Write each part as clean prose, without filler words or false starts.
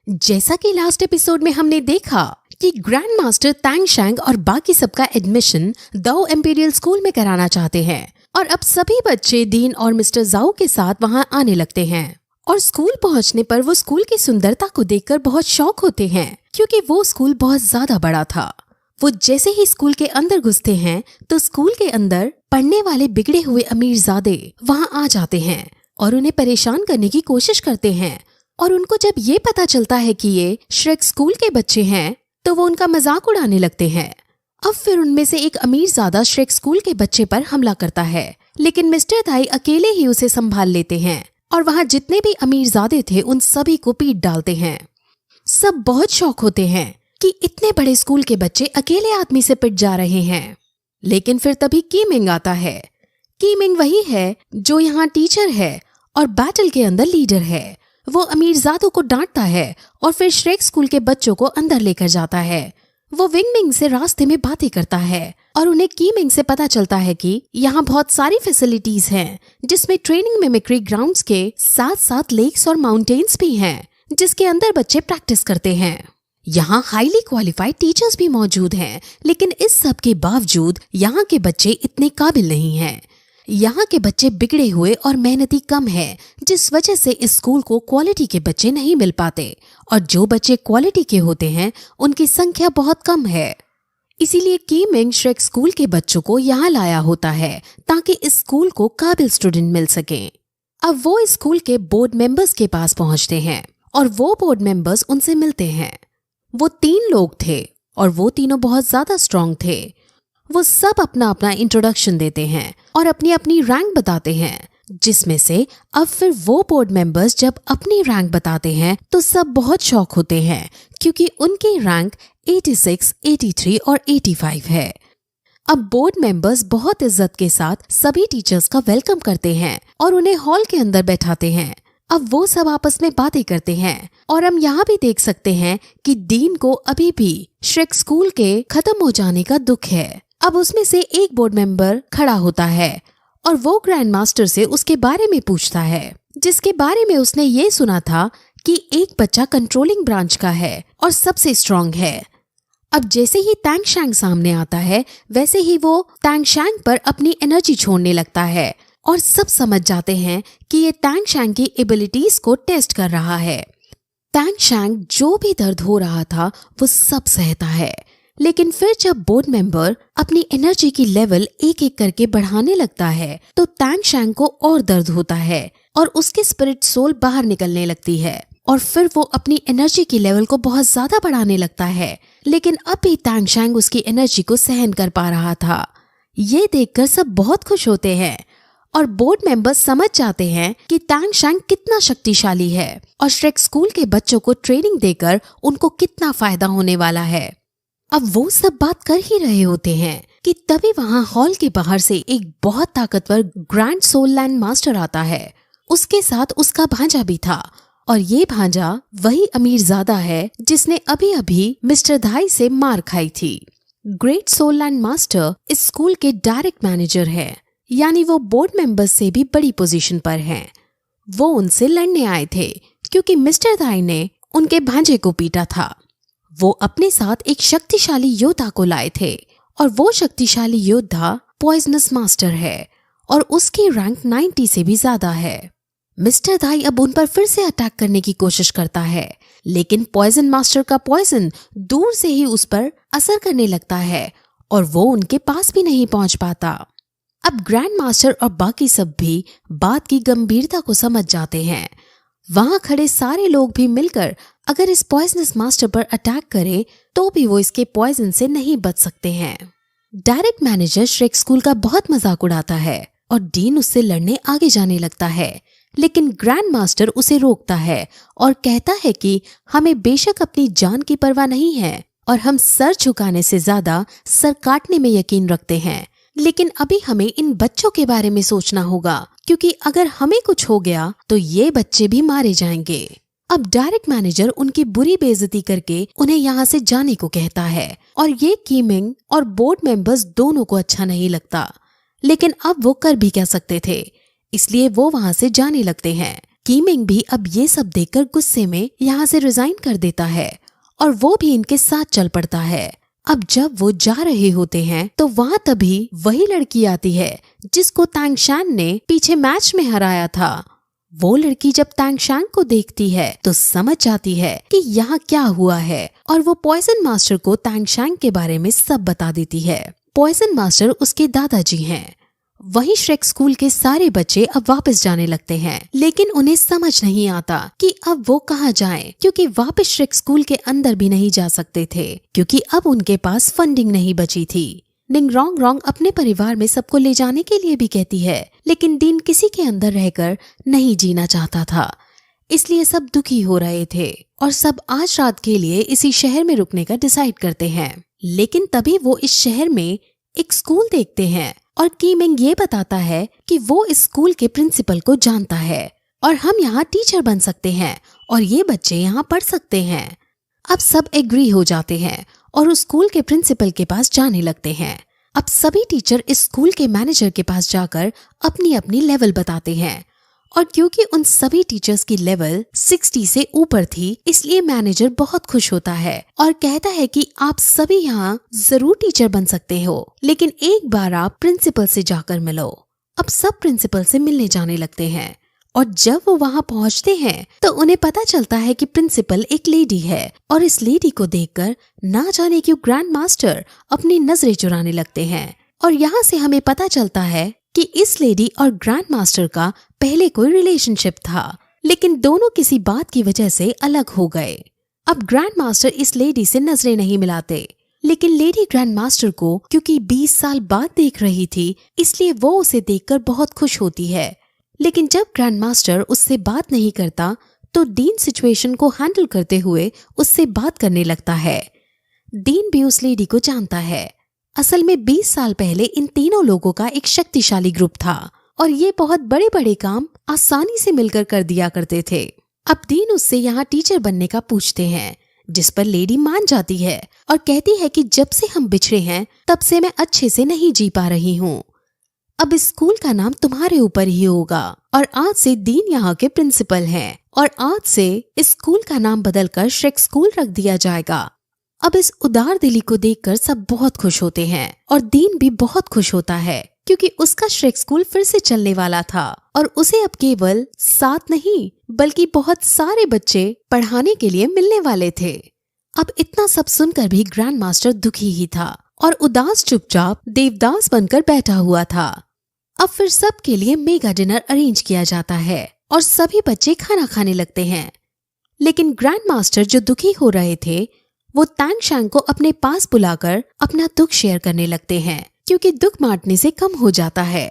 जैसा कि last episode में हमने देखा कि ग्रैंड मास्टर तैंग शैंग और बाकी सबका एडमिशन दाओ इम्पीरियल स्कूल में कराना चाहते हैं और अब सभी बच्चे डीन और मिस्टर जाओ के साथ वहां आने लगते हैं। और स्कूल पहुंचने पर वो स्कूल की सुंदरता को देखकर बहुत शॉक होते हैं क्योंकि वो स्कूल बहुत ज्यादा बड़ा था। वो जैसे ही स्कूल के अंदर घुसते हैं तो स्कूल के अंदर पढ़ने वाले बिगड़े हुए अमीरजादे वहां आ जाते हैं और उन्हें परेशान करने की कोशिश करते हैं। और उनको जब ये पता चलता है कि ये श्रेक स्कूल के बच्चे हैं तो वो उनका मजाक उड़ाने लगते हैं। अब फिर उनमें से एक अमीरजादा श्रेक स्कूल के बच्चे पर हमला करता है, लेकिन मिस्टर दाई अकेले ही उसे संभाल लेते हैं और वहाँ जितने भी अमीरजादे थे उन सभी को पीट डालते हैं। सब बहुत शौक होते हैं कि इतने बड़े स्कूल के बच्चे अकेले आदमी से पिट जा रहे हैं। लेकिन फिर तभी कीमिंग आता है। कीमिंग वही है जो यहाँ टीचर है और बैटल के अंदर लीडर है। वो अमीरजादों को डांटता है और फिर श्रेक स्कूल के बच्चों को अंदर लेकर जाता है। वो विंग मिंग से रास्ते में बातें करता है और उन्हें कीमिंग से पता चलता है कि यहाँ बहुत सारी फैसिलिटीज हैं, जिसमें ट्रेनिंग मिमिक्री ग्राउंड्स के साथ साथ लेक्स और माउंटेन्स भी हैं, जिसके अंदर बच्चे प्रैक्टिस करते हैं। यहाँ हाईली क्वालिफाइड टीचर्स भी मौजूद हैं, लेकिन इस सब के बावजूद यहाँ के बच्चे इतने काबिल नहीं हैं। यहाँ के बच्चे बिगड़े हुए और मेहनती कम है, जिस वजह से इस स्कूल को क्वालिटी के बच्चे नहीं मिल पाते और जो बच्चे क्वालिटी के होते हैं उनकी संख्या बहुत कम है। इसीलिए कीमिंग श्रेक स्कूल के बच्चों को यहाँ लाया होता है ताकि इस स्कूल को काबिल स्टूडेंट मिल सके। अब वो इस स्कूल के बोर्ड मेंबर्स के पास पहुंचते हैं और वो बोर्ड मेंबर्स उनसे मिलते हैं। वो 3 लोग थे और वो तीनों बहुत ज्यादा स्ट्रांग थे। वो सब अपना अपना इंट्रोडक्शन देते हैं और अपनी अपनी रैंक बताते हैं, जिसमें से अब फिर वो बोर्ड मेंबर्स जब अपनी रैंक बताते हैं तो सब बहुत शॉक होते हैं क्योंकि उनकी रैंक 86, 83 और 85 है। अब बोर्ड मेंबर्स बहुत इज्जत के साथ सभी टीचर्स का वेलकम करते हैं और उन्हें हॉल के अंदर बैठाते हैं। अब वो सब आपस में बातें करते हैं और हम यहाँ भी देख सकते हैं कि डीन को अभी भी श्रेक स्कूल के खत्म हो जाने का दुख है। अब उसमें से एक बोर्ड मेंबर खड़ा होता है और वो ग्रैंड मास्टर से उसके बारे में पूछता है, जिसके बारे में उसने ये सुना था कि एक बच्चा कंट्रोलिंग ब्रांच का है और सबसे स्ट्रांग है। अब जैसे ही तैंग शैंग सामने आता है वैसे ही वो तैंग शैंग पर अपनी एनर्जी छोड़ने लगता है और सब समझ जाते हैं कि ये तैंग शैंग की एबिलिटीज को टेस्ट कर रहा है। तैंग शैंग जो भी दर्द हो रहा था वो सब सहता है, लेकिन फिर जब बोर्ड मेंबर अपनी एनर्जी की लेवल एक एक करके बढ़ाने लगता है तो तैंग शैंग को और दर्द होता है और उसकी स्पिरिट सोल बाहर निकलने लगती है और फिर वो अपनी एनर्जी की लेवल को बहुत ज्यादा बढ़ाने लगता है। लेकिन अब भी तैंग शैंग उसकी एनर्जी को सहन कर पा रहा था। ये देखकर सब बहुत खुश होते हैं और बोर्ड मेंबर्स समझ जाते हैं कि तैंग शैंग कितना शक्तिशाली है और श्रेक स्कूल के बच्चों को ट्रेनिंग देकर उनको कितना फायदा होने वाला है। अब वो सब बात कर ही रहे होते हैं कि तभी वहाँ हॉल के बाहर से एक बहुत ताकतवर ग्रैंड सोल लैंड मास्टर आता है। उसके साथ उसका भांजा भी था और ये भांजा वही अमीरजादा है जिसने अभी अभी मिस्टर दाई से मार खाई थी। ग्रेट सोल लैंड मास्टर इस स्कूल के डायरेक्ट मैनेजर है, यानी वो बोर्ड मेंबर्स से भी बड़ी पोजीशन पर हैं। वो उनसे लड़ने आए थे क्योंकि मिस्टर दाई ने उनके भांजे को पीटा था। वो अपने साथ एक शक्तिशाली योद्धा को लाए थे और वो शक्तिशाली योद्धा पॉइजनस मास्टर है और उसकी रैंक 90 से भी ज्यादा है। मिस्टर दाई अब उन पर फिर से अटैक करने की कोशिश करता है, लेकिन पॉइजन मास्टर का पॉइजन दूर से ही उस पर असर करने लगता है और वो उनके पास भी नहीं पहुंच पाता। अब ग्रैंड मास्टर और बाकी सब भी बात की गंभीरता को समझ जाते हैं। वहां खड़े सारे लोग भी मिलकर अगर इस पॉइजनस मास्टर पर अटैक करे तो भी वो इसके पॉइजन से नहीं बच सकते हैं। डायरेक्ट मैनेजर श्रेक स्कूल का बहुत मजाक उड़ाता है और डीन उससे लड़ने आगे जाने लगता है, लेकिन ग्रैंड मास्टर उसे रोकता है और कहता है कि हमें बेशक अपनी जान की परवाह नहीं है और हम सर झुकाने से ज्यादा सर काटने में यकीन रखते हैं, लेकिन अभी हमें इन बच्चों के बारे में सोचना होगा क्योंकि अगर हमें कुछ हो गया तो ये बच्चे भी मारे जाएंगे। अब डायरेक्ट मैनेजर उनकी बुरी बेइज्जती करके उन्हें यहाँ से जाने को कहता है और ये कीमिंग और बोर्ड मेंबर्स दोनों को अच्छा नहीं लगता, लेकिन अब वो कर भी क्या सकते थे, इसलिए वो वहाँ से जाने लगते हैं। कीमिंग भी अब ये सब देखकर गुस्से में यहाँ से रिजाइन कर देता है और वो भी इनके साथ चल पड़ता है। अब जब वो जा रहे होते हैं तो वहाँ तभी वही लड़की आती है जिसको तांगशान ने पीछे मैच में हराया था। वो लड़की जब तांगशान को देखती है तो समझ जाती है कि यहाँ क्या हुआ है और वो पॉइजन मास्टर को तांगशान के बारे में सब बता देती है। पॉइजन मास्टर उसके दादाजी हैं। वहीं श्रेक स्कूल के सारे बच्चे अब वापस जाने लगते हैं, लेकिन उन्हें समझ नहीं आता कि अब वो कहाँ जाएं, क्योंकि वापस श्रेक स्कूल के अंदर भी नहीं जा सकते थे क्योंकि अब उनके पास फंडिंग नहीं बची थी। डिंग रोंग रोंग अपने परिवार में सबको ले जाने के लिए भी कहती है, लेकिन डीन किसी के अंदर रहकर नहीं जीना चाहता था, इसलिए सब दुखी हो रहे थे और सब आज रात के लिए इसी शहर में रुकने का डिसाइड करते हैं। लेकिन तभी वो इस शहर में एक स्कूल देखते हैं और कीमिंग ये बताता है कि वो इस स्कूल के प्रिंसिपल को जानता है और हम यहाँ टीचर बन सकते हैं और ये बच्चे यहाँ पढ़ सकते हैं। अब सब एग्री हो जाते हैं और उस स्कूल के प्रिंसिपल के पास जाने लगते हैं। अब सभी टीचर इस स्कूल के मैनेजर के पास जाकर अपनी अपनी लेवल बताते हैं और क्योंकि उन सभी टीचर्स की लेवल 60 से ऊपर थी, इसलिए मैनेजर बहुत खुश होता है और कहता है कि आप सभी यहाँ जरूर टीचर बन सकते हो, लेकिन एक बार आप प्रिंसिपल से जाकर मिलो। अब सब प्रिंसिपल से मिलने जाने लगते हैं और जब वो वहाँ पहुँचते हैं तो उन्हें पता चलता है कि प्रिंसिपल एक लेडी है और इस लेडी को देखकर ना जाने क्यों ग्रैंड मास्टर अपनी नजरें चुराने लगते हैं। और यहाँ से हमें पता चलता है कि इस लेडी और ग्रैंड मास्टर का पहले कोई रिलेशनशिप था, लेकिन दोनों किसी बात की वजह से अलग हो गए। अब ग्रैंड मास्टर इस लेडी से नजरें नहीं मिलाते, लेकिन लेडी ग्रैंड मास्टर को क्योंकि 20 साल बाद देख रही थी, इसलिए वो उसे देखकर बहुत खुश होती है। लेकिन जब ग्रैंड मास्टर उससे बात नहीं करता तो डीन सिचुएशन को हैंडल करते हुए उससे बात करने लगता है। डीन भी उस लेडी को जानता है। असल में 20 साल पहले इन तीनों लोगों का एक शक्तिशाली ग्रुप था और ये बहुत बड़े बड़े काम आसानी से मिलकर कर दिया करते थे। अब डीन उससे यहाँ टीचर बनने का पूछते हैं, जिस पर लेडी मान जाती है और कहती है कि जब से हम बिछड़े हैं तब से मैं अच्छे से नहीं जी पा रही हूँ। अब इस स्कूल का नाम तुम्हारे ऊपर ही होगा और आज से डीन यहाँ के प्रिंसिपल हैं और आज से इस स्कूल का नाम बदलकर श्रेक स्कूल रख दिया जाएगा। अब इस उदार दिली को देखकर सब बहुत खुश होते हैं और डीन भी बहुत खुश होता है क्योंकि उसका श्रेक स्कूल फिर से चलने वाला था और उसे अब केवल 7 नहीं बल्कि बहुत सारे बच्चे पढ़ाने के लिए मिलने वाले थे। अब इतना सब सुनकर भी ग्रैंड मास्टर दुखी ही था और उदास चुपचाप देवदास बनकर बैठा हुआ था। अब फिर सबके लिए मेगा डिनर अरेंज किया जाता है और सभी बच्चे खाना खाने लगते हैं, लेकिन ग्रैंड मास्टर जो दुखी हो रहे थे वो तांगशांग को अपने पास बुलाकर अपना दुख शेयर करने लगते हैं, क्योंकि दुख बांटने से कम हो जाता है।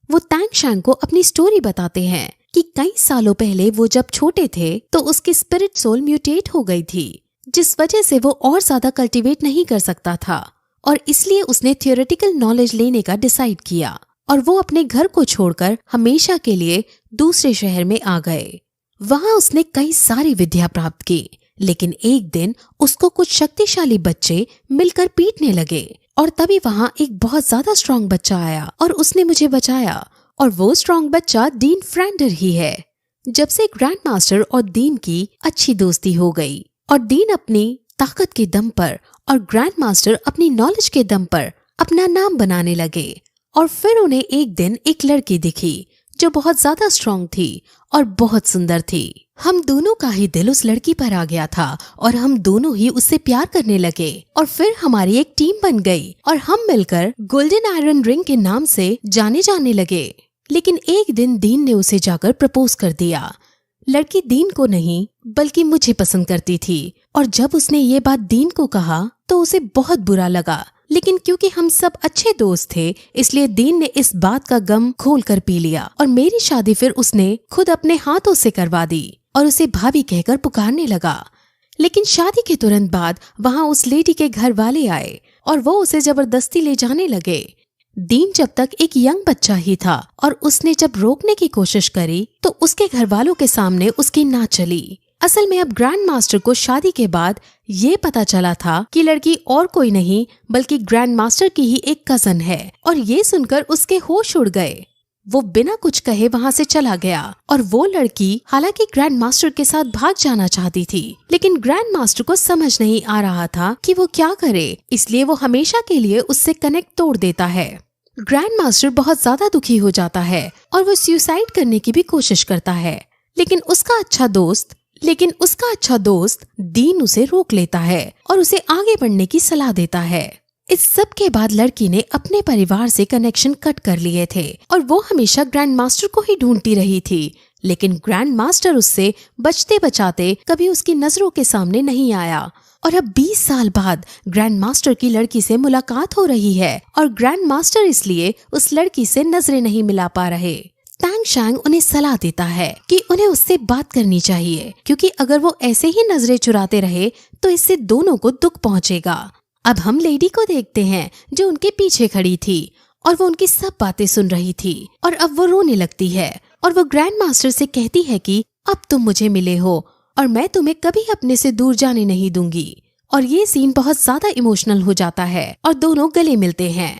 वो तांगशांग को अपनी स्टोरी बताते हैं कि कई सालों पहले वो जब छोटे थे तो उसकी स्पिरिट सोल म्यूटेट हो गई थी, जिस वजह से वो और ज्यादा कल्टीवेट नहीं कर सकता था और इसलिए उसने थियोरेटिकल नॉलेज लेने का डिसाइड किया और वो अपने घर को छोड़कर हमेशा के लिए दूसरे शहर में आ गए। वहाँ उसने कई सारी विद्या प्राप्त की, लेकिन एक दिन उसको कुछ शक्तिशाली बच्चे मिलकर पीटने लगे और तभी वहाँ एक बहुत ज्यादा स्ट्रॉन्ग बच्चा आया और उसने मुझे बचाया और वो स्ट्रॉन्ग बच्चा डीन फ्रेंडर ही है। जब से ग्रैंड मास्टर और डीन की अच्छी दोस्ती हो गई और डीन अपनी ताकत के दम पर और ग्रैंड मास्टर अपनी नॉलेज के दम पर अपना नाम बनाने लगे। और फिर उन्हें एक दिन एक लड़की दिखी जो बहुत ज्यादा स्ट्रॉन्ग थी और बहुत सुंदर थी। हम दोनों का ही दिल उस लड़की पर आ गया था और हम दोनों ही उससे प्यार करने लगे और फिर हमारी एक टीम बन गई और हम मिलकर गोल्डन आयरन रिंग के नाम से जाने लगे। लेकिन एक दिन डीन ने उसे जाकर प्रपोज कर दिया। लड़की डीन को नहीं बल्कि मुझे पसंद करती थी और जब उसने ये बात डीन को कहा तो उसे बहुत बुरा लगा, लेकिन क्योंकि हम सब अच्छे दोस्त थे इसलिए डीन ने इस बात का गम खोल कर पी लिया और मेरी शादी फिर उसने खुद अपने हाथों से करवा दी और उसे भाभी कहकर पुकारने लगा। लेकिन शादी के तुरंत बाद वहाँ उस लेडी के घर वाले आए और वो उसे जबरदस्ती ले जाने लगे। डीन जब तक एक यंग बच्चा ही था और उसने जब रोकने की कोशिश करी तो उसके घर वालों के सामने उसकी ना चली। असल में अब ग्रैंड मास्टर को शादी के बाद ये पता चला था कि लड़की और कोई नहीं बल्कि ग्रैंड मास्टर की ही एक कजन है और ये सुनकर उसके होश उड़ गए। वो बिना कुछ कहे वहाँ से चला गया और वो लड़की हालांकि ग्रैंड मास्टर के साथ भाग जाना चाहती थी, लेकिन ग्रैंड मास्टर को समझ नहीं आ रहा था कि वो क्या करे, इसलिए वो हमेशा के लिए उससे कनेक्ट तोड़ देता है। ग्रैंड मास्टर बहुत ज्यादा दुखी हो जाता है और वो सुसाइड करने की भी कोशिश करता है, लेकिन उसका अच्छा दोस्त डीन उसे रोक लेता है और उसे आगे बढ़ने की सलाह देता है। इस सब के बाद लड़की ने अपने परिवार से कनेक्शन कट कर लिए थे और वो हमेशा ग्रैंड मास्टर को ही ढूंढती रही थी, लेकिन ग्रैंड मास्टर उससे बचते बचाते कभी उसकी नजरों के सामने नहीं आया। और अब 20 साल बाद ग्रैंड मास्टर की लड़की से मुलाकात हो रही है और ग्रैंड मास्टर इसलिए उस लड़की से नजरें नहीं मिला पा रहे। तैंग शैंग उन्हें सलाह देता है कि उन्हें उससे बात करनी चाहिए, क्योंकि अगर वो ऐसे ही नजरें चुराते रहे तो इससे दोनों को दुख पहुंचेगा। अब हम लेडी को देखते हैं जो उनके पीछे खड़ी थी और वो उनकी सब बातें सुन रही थी और अब वो रोने लगती है और वो ग्रैंड मास्टर से कहती है कि अब तुम मुझे मिले हो और मैं तुम्हें कभी अपने से दूर जाने नहीं दूंगी। और ये सीन बहुत ज्यादा इमोशनल हो जाता है और दोनों गले मिलते हैं।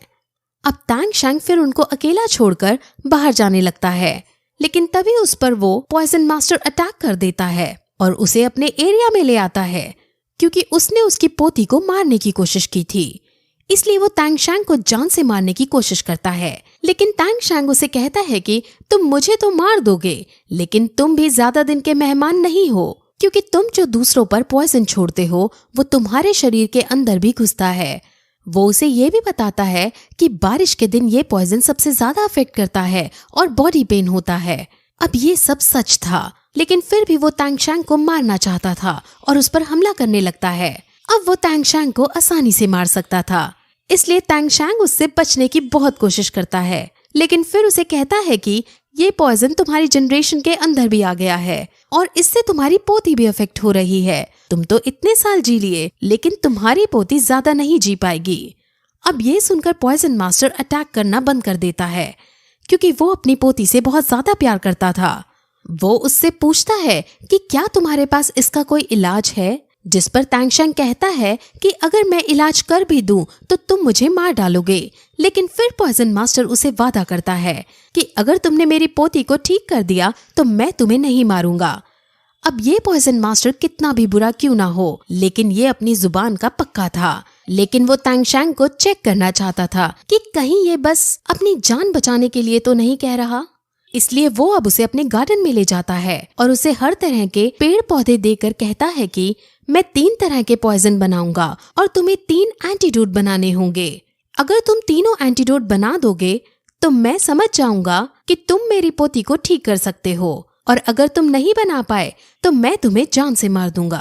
अब तैंग शैंग फिर उनको अकेला छोड़कर बाहर जाने लगता है, लेकिन तभी उस पर वो पॉइजन मास्टर अटैक कर देता है और उसे अपने एरिया में ले आता है, क्योंकि उसने उसकी पोती को मारने की कोशिश की थी। इसलिए वो तैंग शैंग को जान से मारने की कोशिश करता है, लेकिन तैंग शैंग उसे कहता है कि तुम मुझे तो मार दोगे, लेकिन तुम भी ज्यादा दिन के मेहमान नहीं हो, क्योंकि तुम जो दूसरों पर पॉइजन छोड़ते हो वो तुम्हारे शरीर के अंदर भी घुसता है। वो उसे ये भी बताता है कि बारिश के दिन ये पॉइजन सबसे ज्यादा अफेक्ट करता है और बॉडी पेन होता है। अब ये सब सच था, लेकिन फिर भी वो तैंग शैंग को मारना चाहता था और उस पर हमला करने लगता है। अब वो तैंग शैंग को आसानी से मार सकता था, इसलिए तैंग शैंग उससे बचने की बहुत कोशिश करता है, लेकिन फिर उसे कहता है कि ये पॉइजन तुम्हारी जनरेशन के अंदर भी आ गया है और इससे तुम्हारी पोती भी अफेक्ट हो रही है। तुम तो इतने साल जी लिए, लेकिन तुम्हारी पोती ज्यादा नहीं जी पाएगी। अब ये सुनकर पॉइजन मास्टर अटैक करना बंद कर देता है, क्योंकि वो अपनी पोती से बहुत ज्यादा प्यार करता था। वो उससे पूछता है कि क्या तुम्हारे पास इसका कोई इलाज है, जिस पर तैंग शैंग कहता है कि अगर मैं इलाज कर भी दूं तो तुम मुझे मार डालोगे। लेकिन फिर पॉइजन मास्टर उसे वादा करता है कि अगर तुमने मेरी पोती को ठीक कर दिया तो मैं तुम्हें नहीं मारूंगा। अब ये पॉइजन मास्टर कितना भी बुरा क्यों ना हो, लेकिन ये अपनी जुबान का पक्का था। लेकिन वो तैंग शैंग को चेक करना चाहता था कि कहीं ये बस अपनी जान बचाने के लिए तो नहीं कह रहा। इसलिए वो अब उसे अपने गार्डन में ले जाता है और उसे हर तरह के पेड़ पौधे देकर कहता है कि मैं 3 तरह के पॉइजन बनाऊंगा और तुम्हें 3 एंटीडोट बनाने होंगे। अगर तुम तीनों एंटीडोट बना दोगे तो मैं समझ जाऊंगा कि तुम मेरी पोती को ठीक कर सकते हो, और अगर तुम नहीं बना पाए तो मैं तुम्हें जान से मार दूंगा।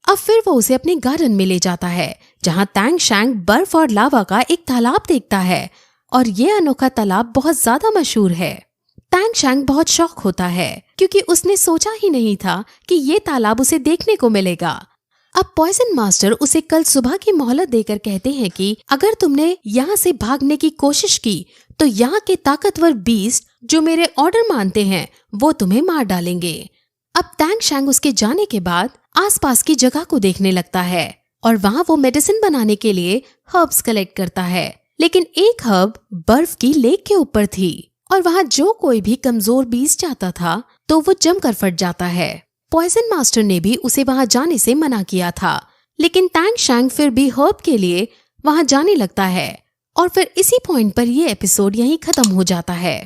अब फिर वो उसे अपने गार्डन में ले जाता है, जहाँ तैंग शैंग बर्फ और लावा का एक तालाब देखता है और ये अनोखा तालाब बहुत ज्यादा मशहूर है। तैंग शैंग बहुत शौक होता है, क्योंकि उसने सोचा ही नहीं था कि ये तालाब उसे देखने को मिलेगा। अब पॉइजन मास्टर उसे कल सुबह की मोहलत देकर कहते हैं कि अगर तुमने यहाँ से भागने की कोशिश की तो यहाँ के ताकतवर बीस्ट जो मेरे ऑर्डर मानते हैं वो तुम्हें मार डालेंगे। अब तैंग शैंग उसके जाने के बाद आसपास की जगह को देखने लगता है और वहाँ वो मेडिसिन बनाने के लिए हर्ब्स कलेक्ट करता है, लेकिन एक हर्ब बर्फ की लेक के ऊपर थी और वहाँ जो कोई भी कमजोर बीस्ट जाता था तो वो जमकर फट जाता है। पॉइजन मास्टर ने भी उसे वहाँ जाने से मना किया था, लेकिन तैंग शैंग फिर भी हर्ब के लिए वहाँ जाने लगता है और फिर इसी पॉइंट पर ये एपिसोड यहीं खत्म हो जाता है।